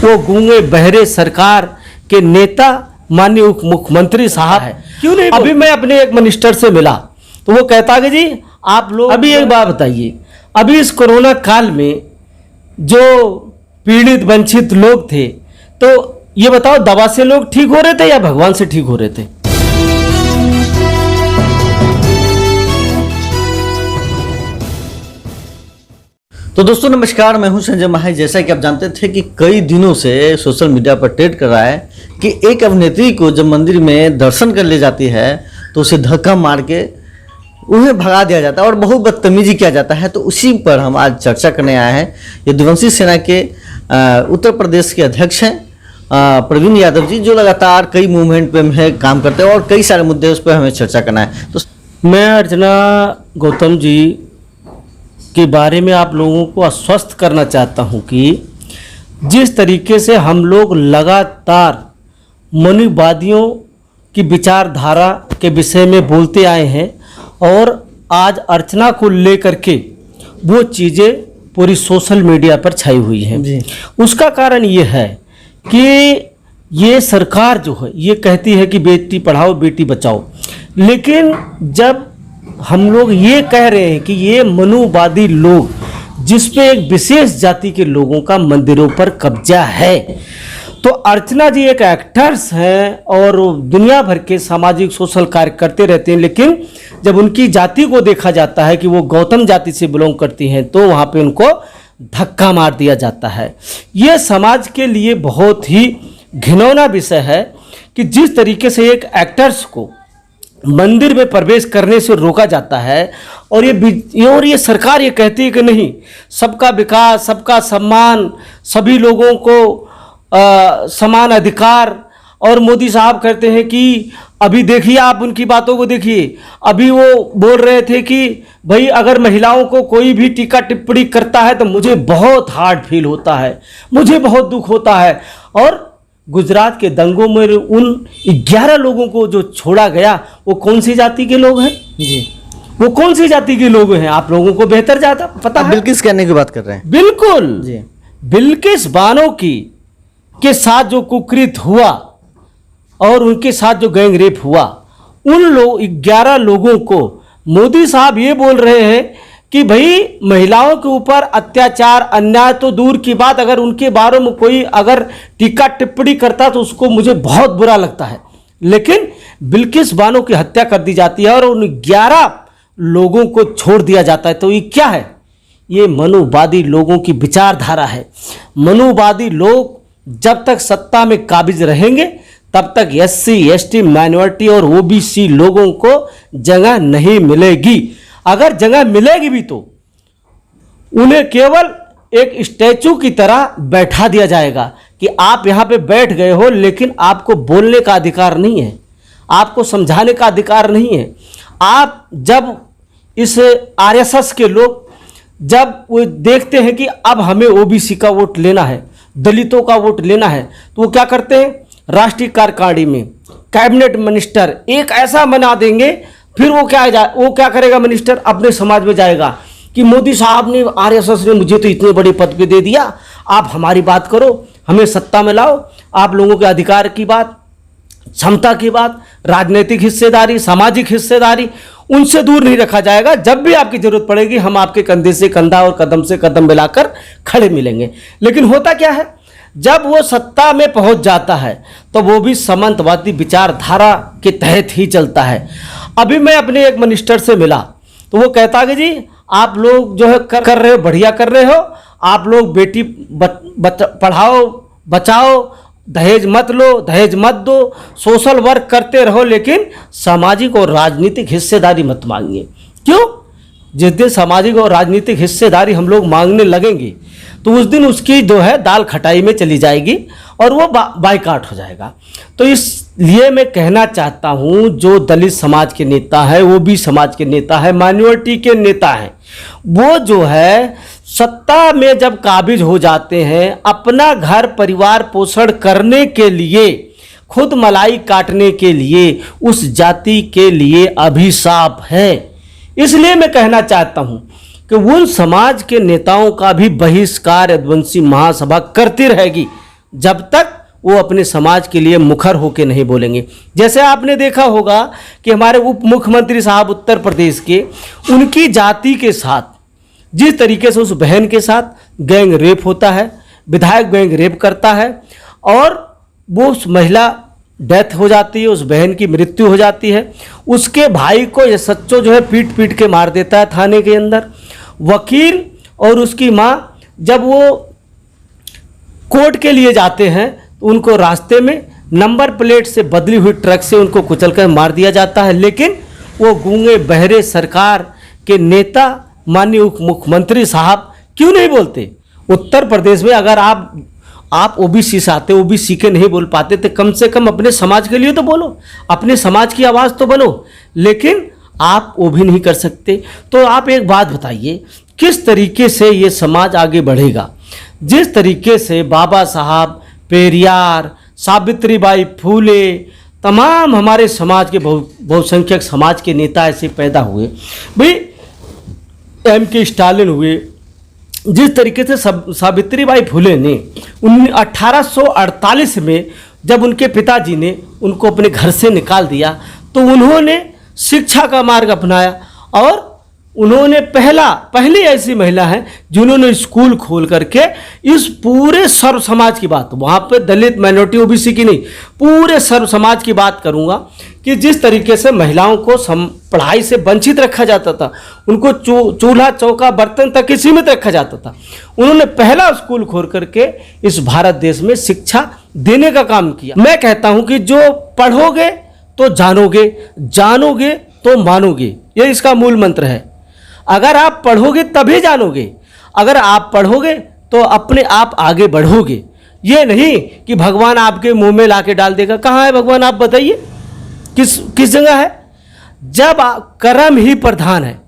वो गूंगे बहरे सरकार के नेता माननीय उप मुख्यमंत्री साहब है, क्यों नहीं? अभी मैं अपने एक मिनिस्टर से मिला तो वो कहता कि जी आप लोग अभी एक बात बताइए, अभी इस कोरोना काल में जो पीड़ित वंचित लोग थे, तो ये बताओ दवा से लोग ठीक हो रहे थे या भगवान से ठीक हो रहे थे? तो दोस्तों नमस्कार, मैं हूं संजय महाई। जैसा कि आप जानते थे कि कई दिनों से सोशल मीडिया पर ट्रेंड कर रहा है कि एक अभिनेत्री को जब मंदिर में दर्शन कर ले जाती है तो उसे धक्का मार के उन्हें भगा दिया जाता है और बहुत बदतमीजी किया जाता है। तो उसी पर हम आज चर्चा करने आए हैं। यदुवंशी सेना के उत्तर प्रदेश के अध्यक्ष हैं प्रवीण यादव जी, जो लगातार कई मूवमेंट पे हमें काम करते हैं और कई सारे मुद्दे उस पर हमें चर्चा करना है। तो मैं अर्चना गौतम जी के बारे में आप लोगों को आश्वस्त करना चाहता हूं कि जिस तरीके से हम लोग लगातार मनुवादियों की विचारधारा के विषय में बोलते आए हैं और आज अर्चना को लेकर के वो चीज़ें पूरी सोशल मीडिया पर छाई हुई हैं, उसका कारण ये है कि ये सरकार जो है ये कहती है कि बेटी पढ़ाओ बेटी बचाओ, लेकिन जब हम लोग ये कह रहे हैं कि ये मनुवादी लोग जिसपे एक विशेष जाति के लोगों का मंदिरों पर कब्जा है, तो अर्चना जी एक एक्टर्स हैं और दुनिया भर के सामाजिक सोशल कार्य करते रहते हैं, लेकिन जब उनकी जाति को देखा जाता है कि वो गौतम जाति से बिलोंग करती हैं तो वहाँ पे उनको धक्का मार दिया जाता है। ये समाज के लिए बहुत ही घिनौना विषय है कि जिस तरीके से एक एक्टर्स को मंदिर में प्रवेश करने से रोका जाता है और ये सरकार ये कहती है कि नहीं, सबका विकास, सबका सम्मान, सभी लोगों को समान अधिकार। और मोदी साहब कहते हैं कि अभी देखिए, आप उनकी बातों को देखिए, अभी वो बोल रहे थे कि भाई अगर महिलाओं को कोई भी टीका टिप्पणी करता है तो मुझे बहुत हार्ड फील होता है, मुझे बहुत दुख होता है। और गुजरात के दंगों में उन 11 लोगों को जो छोड़ा गया वो कौन सी जाति के लोग हैं जी? वो कौन सी जाति के लोग हैं? आप लोगों को बेहतर ज्यादा पता है। बिल्किस कहने की बात कर रहे हैं। बिल्कुल जी। बिल्किस बानो के साथ जो कुकृत हुआ और उनके साथ जो गैंग रेप हुआ, उन 11 लोगों को मोदी साहब ये बोल रहे हैं कि भाई महिलाओं के ऊपर अत्याचार, अन्याय तो दूर की बात, अगर उनके बारे में कोई अगर टीका टिप्पणी करता तो उसको मुझे बहुत बुरा लगता है, लेकिन बिल्किस बानो की हत्या कर दी जाती है और उन 11 लोगों को छोड़ दिया जाता है। तो ये क्या है? ये मनुवादी लोगों की विचारधारा है। मनुवादी लोग जब तक सत्ता में काबिज रहेंगे तब तक SC, ST, माइनॉरिटी और OBC लोगों को जगह नहीं मिलेगी। अगर जगह मिलेगी भी तो उन्हें केवल एक स्टैचू की तरह बैठा दिया जाएगा कि आप यहाँ पे बैठ गए हो, लेकिन आपको बोलने का अधिकार नहीं है, आपको समझाने का अधिकार नहीं है। आप जब इस RSS के लोग जब वो देखते हैं कि अब हमें OBC का वोट लेना है, दलितों का वोट लेना है, तो वो क्या करते हैं? राष्ट्रीय कार्यकारिणी में कैबिनेट मिनिस्टर एक ऐसा बना देंगे, फिर वो क्या करेगा? मिनिस्टर अपने समाज में जाएगा कि मोदी साहब ने, RSS ने मुझे तो इतने बड़े पद पे दे दिया, आप हमारी बात करो, हमें सत्ता में लाओ, आप लोगों के अधिकार की बात, क्षमता की बात, राजनीतिक हिस्सेदारी, सामाजिक हिस्सेदारी, उनसे दूर नहीं रखा जाएगा। जब भी आपकी जरूरत पड़ेगी हम आपके कंधे से कंधा और कदम से कदम मिलाकर खड़े मिलेंगे। लेकिन होता क्या है, जब वो सत्ता में पहुंच जाता है तो वो भी सामंतवादी विचारधारा के तहत ही चलता है। अभी मैं अपने एक मिनिस्टर से मिला तो वो कहता कि जी आप लोग जो है कर रहे हो, बढ़िया कर रहे हो, आप लोग बेटी पढ़ाओ बचाओ, दहेज मत लो, दहेज मत दो, सोशल वर्क करते रहो, लेकिन सामाजिक और राजनीतिक हिस्सेदारी मत मांगिए। क्यों? जिस दिन सामाजिक और राजनीतिक हिस्सेदारी हम लोग मांगने लगेंगे तो उस दिन उसकी जो है दाल खटाई में चली जाएगी और वो बाइकाट हो जाएगा। तो इसलिए मैं कहना चाहता हूँ, जो दलित समाज के नेता है, वो भी समाज के नेता है, माइनॉरिटी के नेता हैं, वो जो है सत्ता में जब काबिज हो जाते हैं, अपना घर परिवार पोषण करने के लिए, खुद मलाई काटने के लिए, उस जाति के लिए अभिशाप है। इसलिए मैं कहना चाहता हूँ कि उन समाज के नेताओं का भी बहिष्कार यदुवंशी महासभा करती रहेगी। जब तक वो अपने समाज के लिए मुखर होके नहीं बोलेंगे। जैसे आपने देखा होगा कि हमारे उप मुख्यमंत्री साहब उत्तर प्रदेश के, उनकी जाति के साथ जिस तरीके से उस बहन के साथ गैंग रेप होता है, विधायक गैंग रेप करता है और वो उस महिला डेथ हो जाती है, उस बहन की मृत्यु हो जाती है, उसके भाई को ये सच्चो जो है पीट पीट के मार देता है थाने के अंदर। वकील और उसकी माँ जब वो कोर्ट के लिए जाते हैं तो उनको रास्ते में नंबर प्लेट से बदली हुई ट्रक से उनको कुचल कर मार दिया जाता है। लेकिन वो गूंगे बहरे सरकार के नेता माननीय उप मुख्यमंत्री साहब क्यों नहीं बोलते? उत्तर प्रदेश में अगर आप ओबीसी से आते, ओबीसी के नहीं बोल पाते तो कम से कम अपने समाज के लिए तो बोलो, अपने समाज की आवाज़ तो बनो, लेकिन आप वो भी नहीं कर सकते। तो आप एक बात बताइए, किस तरीके से ये समाज आगे बढ़ेगा? जिस तरीके से बाबा साहब, पेरियार, सावित्रीबाई फूले, तमाम हमारे समाज के बहुसंख्यक समाज के नेता ऐसे पैदा हुए, भाई M.K. स्टालिन हुए, जिस तरीके से सावित्रीबाई फूले ने 1848 में जब उनके पिताजी ने उनको अपने घर से निकाल दिया तो उन्होंने शिक्षा का मार्ग अपनाया और उन्होंने पहली ऐसी महिला है जिन्होंने स्कूल खोल करके इस पूरे सर्व समाज की बात, वहाँ पे दलित, माइनॉरिटी, ओबीसी की नहीं, पूरे सर्व समाज की बात करूँगा कि जिस तरीके से महिलाओं को पढ़ाई से वंचित रखा जाता था, उनको चूल्हा चौका बर्तन तक ही सीमित रखा जाता था, उन्होंने पहला स्कूल खोल करके इस भारत देश में शिक्षा देने का काम किया। मैं कहता हूँ कि जो पढ़ोगे तो जानोगे, जानोगे तो मानोगे, ये इसका मूल मंत्र है। अगर आप पढ़ोगे तभी जानोगे, अगर आप पढ़ोगे तो अपने आप आगे बढ़ोगे। ये नहीं कि भगवान आपके मुंह में लाके डाल देगा। कहाँ है भगवान, आप बताइए, किस जगह है? जब कर्म ही प्रधान है।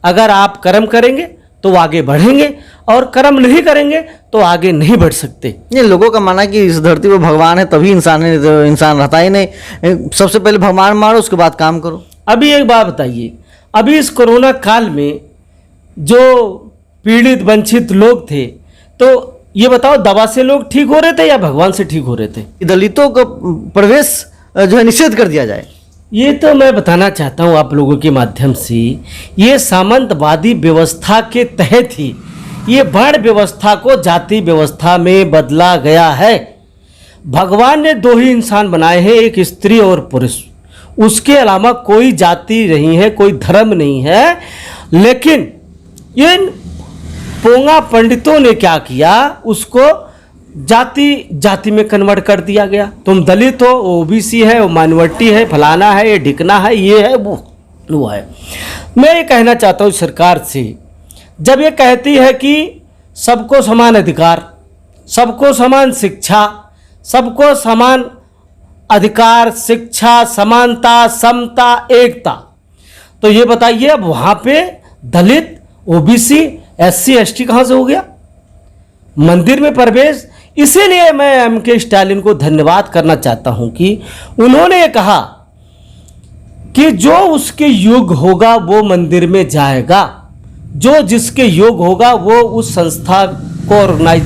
अगर आप कर्म करेंगे तो आगे बढ़ेंगे और कर्म नहीं करेंगे तो आगे नहीं बढ़ सकते। ये लोगों का मानना है कि इस धरती पर भगवान है तभी इंसान है, तो इंसान रहता ही नहीं। सबसे पहले भगवान मारो, उसके बाद काम करो। अभी एक बात बताइए, अभी इस कोरोना काल में जो पीड़ित वंचित लोग थे, तो ये बताओ दवा से लोग ठीक हो रहे थे या भगवान से ठीक हो रहे थे? दलितों का प्रवेश जो है निषेध कर दिया जाए, ये तो मैं बताना चाहता हूँ आप लोगों के माध्यम से, ये सामंतवादी व्यवस्था के तहत ही ये वर्ण व्यवस्था को जाति व्यवस्था में बदला गया है। भगवान ने दो ही इंसान बनाए हैं, एक स्त्री और पुरुष, उसके अलावा कोई जाति नहीं है, कोई धर्म नहीं है। लेकिन इन पोंगा पंडितों ने क्या किया, उसको जाति में कन्वर्ट कर दिया गया। तुम दलित हो, ओबीसी है, वो माइनॉरिटी है, फलाना है, ये ढिकना है, ये है, वो है। मैं ये कहना चाहता हूँ सरकार से, जब ये कहती है कि सबको समान अधिकार, सबको समान शिक्षा, सबको समान अधिकार, शिक्षा, समानता, समता, एकता, तो ये बताइए अब वहाँ पे दलित, ओबीसी, SC ST कहाँ से हो गया? मंदिर में प्रवेश। इसीलिए मैं M.K. स्टालिन को धन्यवाद करना चाहता हूं कि उन्होंने कहा कि जो उसके योग्य होगा वो मंदिर में जाएगा, जो जिसके योग्य होगा वो उस संस्था को ऑर्गेनाइज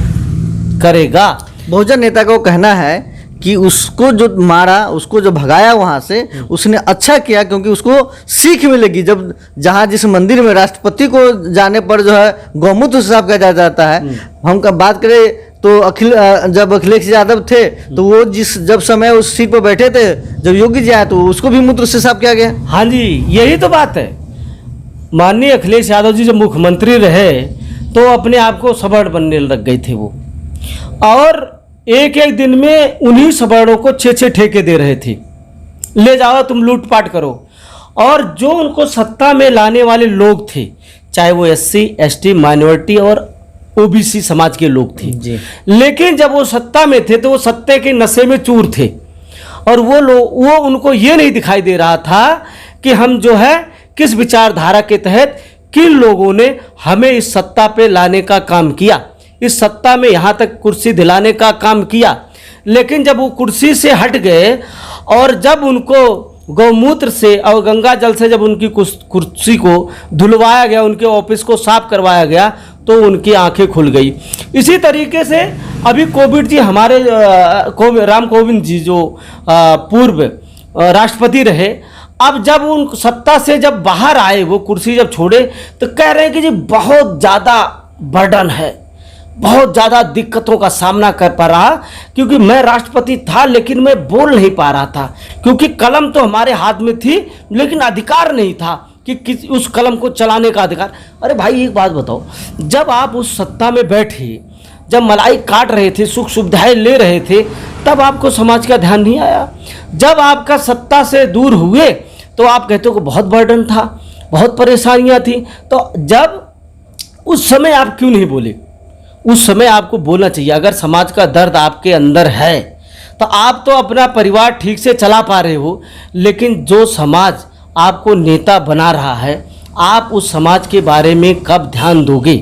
करेगा। बहुजन नेता को कहना है कि उसको जो मारा, उसको जो भगाया वहाँ से, उसने अच्छा किया, क्योंकि उसको सीख मिलेगी। जब जहाँ जिस मंदिर में राष्ट्रपति को जाने पर जो है गौमूत्र साफ किया जाता है, हम का बात करें तो जब अखिलेश यादव थे तो वो जब समय उस सीट पर बैठे थे, जब योगी जी आए तो उसको भी मूत्र से साफ किया गया। हाँ जी, यही तो बात है। माननीय अखिलेश यादव जी जब मुख्यमंत्री रहे तो अपने आप को सवर्ण बनने लग गए थे वो, और एक एक दिन में उन्हीं सवर्णों को 6-6 ठेके दे रहे थे, ले जाओ तुम लूटपाट करो। और जो उनको सत्ता में लाने वाले लोग थे, चाहे वो SC ST माइनॉरिटी और OBC समाज के लोग थे जी। लेकिन जब वो सत्ता में थे तो वो सत्ते के नशे में चूर थे, और वो उनको ये नहीं दिखाई दे रहा था कि हम जो है किस विचारधारा के तहत किन लोगों ने हमें इस सत्ता पे लाने का काम किया, इस सत्ता में यहाँ तक कुर्सी दिलाने का काम किया। लेकिन जब वो कुर्सी से हट गए और जब उनको गौमूत्र से और गंगा जल से जब उनकी कुर्सी को धुलवाया गया, उनके ऑफिस को साफ करवाया गया, तो उनकी आंखें खुल गई। इसी तरीके से अभी कोविंद जी, हमारे राम कोविंद जी जो पूर्व राष्ट्रपति रहे, अब जब उन सत्ता से जब बाहर आए, वो कुर्सी जब छोड़े, तो कह रहे हैं कि जी बहुत ज़्यादा बर्डन है, बहुत ज़्यादा दिक्कतों का सामना कर पा रहा, क्योंकि मैं राष्ट्रपति था लेकिन मैं बोल नहीं पा रहा था, क्योंकि कलम तो हमारे हाथ में थी लेकिन अधिकार नहीं था कि उस कलम को चलाने का अधिकार। अरे भाई एक बात बताओ, जब आप उस सत्ता में बैठे, जब मलाई काट रहे थे, सुख सुविधाएं ले रहे थे, तब आपको समाज का ध्यान नहीं आया। जब आपका सत्ता से दूर हुए तो आप कहते हो कि बहुत बर्डन था, बहुत परेशानियां थी। तो जब उस समय आप क्यों नहीं बोले? उस समय आपको बोलना चाहिए। अगर समाज का दर्द आपके अंदर है तो आप तो अपना परिवार ठीक से चला पा रहे हो, लेकिन जो समाज आपको नेता बना रहा है, आप उस समाज के बारे में कब ध्यान दोगे?